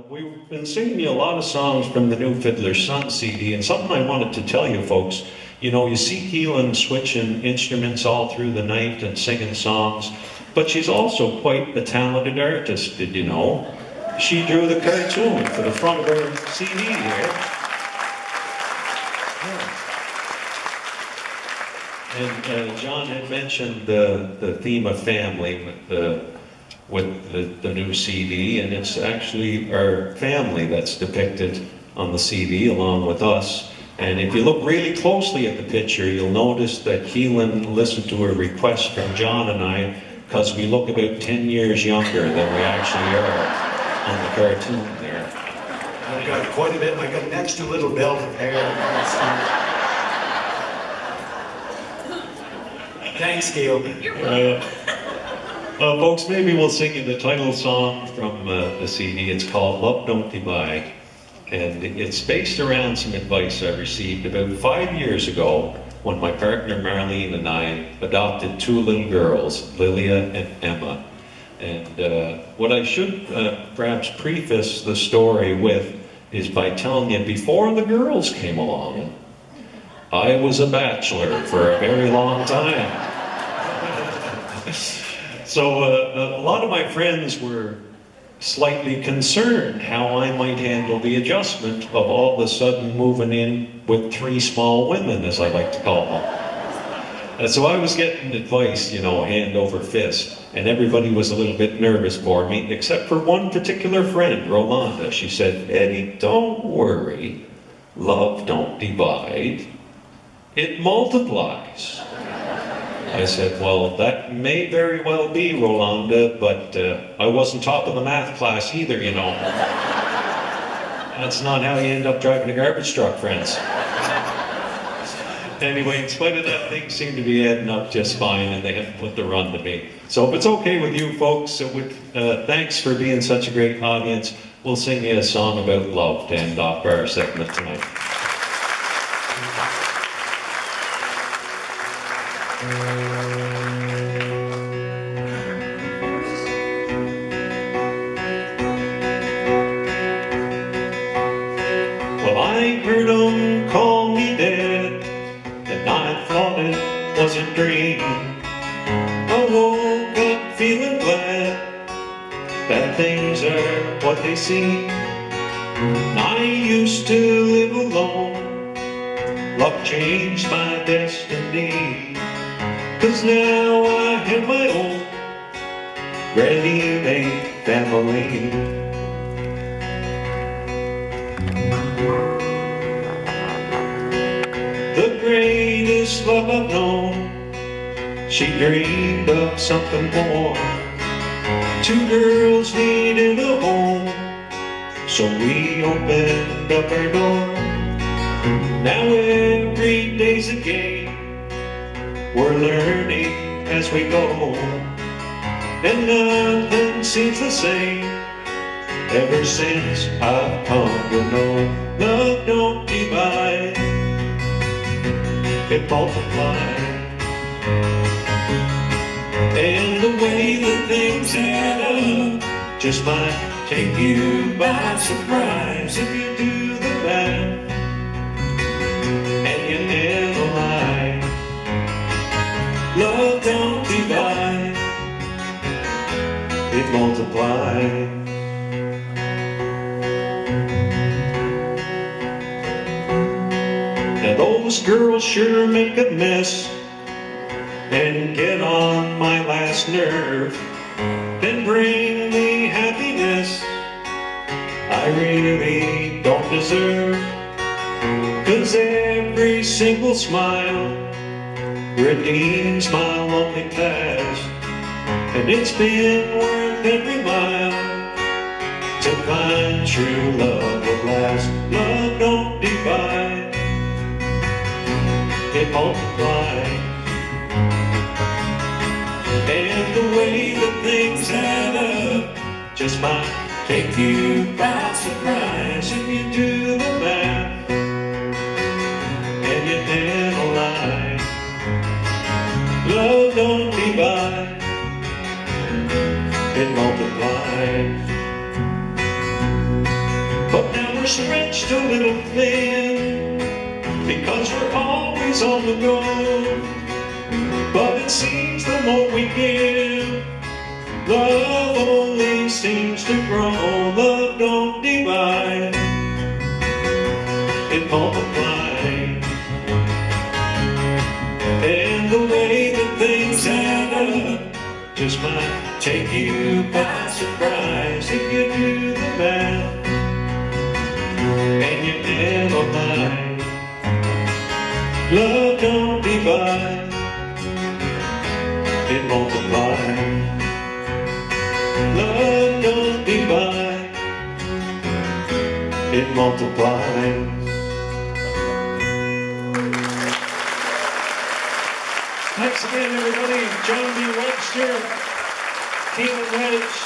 We've been singing you a lot of songs from the new Fiddlers Sons CD, and something I wanted to tell you folks, you see Keelan switching instruments all through the night and singing songs, but she's also quite a talented artist, did you know? She drew the cartoon for the front of her CD here. And John had mentioned the theme of family with the new CD, and it's actually our family that's depicted on the CD along with us. And if you look really closely at the picture, you'll notice that Keelan listened to a request from John and I, because we look about 10 years younger than we actually are on the cartoon there. I've got quite a bit. I got an extra little belt of hair. Thanks, Gail. Folks, maybe we'll sing you the title song from the CD. It's called Love Don't Divide. And it's based around some advice I received about 5 years ago when my partner Marlene and I adopted two little girls, Lilia and Emma. And what I should perhaps preface the story with is by telling you, before the girls came along, I was a bachelor for a very long time. So a lot of my friends were slightly concerned how I might handle the adjustment of all of a sudden moving in with three small women, as I like to call them. And so I was getting advice, hand over fist, and everybody was a little bit nervous for me, except for one particular friend, Rolanda. She said, "Eddie, don't worry. Love don't divide. It multiplies." I said, "Well, that may very well be, Rolanda, but I wasn't top of the math class either, That's not how you end up driving a garbage truck, friends." Anyway, in spite of that, things seem to be adding up just fine, and they haven't put the run to me. So if it's okay with you folks, thanks for being such a great audience. We'll sing you a song about love to end off our segment tonight. Well, I heard 'em call me dead, and I thought it was a dream. I woke up feeling glad that things are what they seem. I used to live alone. Love changed my destiny, 'cause now I have my own ready-made family. The greatest love I've known, she dreamed of something more. Two girls needed a home, so we opened up our door. Now every day's a game, we're learning as we go, and nothing seems the same ever since I've come to know. Love don't divide, it multiplies. And the way that things add up just might take you by surprise if you do the math and you never lie. Love don't divide, it multiplies. Now those girls sure make a mess and get on my last nerve, then bring me happiness I really don't deserve. 'Cause every single smile redeems my lonely past, and it's been worth every mile to find true love at last. Love don't divide, it multiplies. And the way that things add up just might take you by surprise if you do the math and you never lie. Love don't divide, it multiplies. But now we're stretched a little thin, because we're always on the go. But it seems the more we give, love only seems to grow. Love don't divide, it multiplies. And the way that things add up just might take you by surprise if you do the math and you analyze. Love don't divide, it multiplies. Love don't divide, it multiplies. Thanks again, everybody. John D. Webster, Keelan Wedge,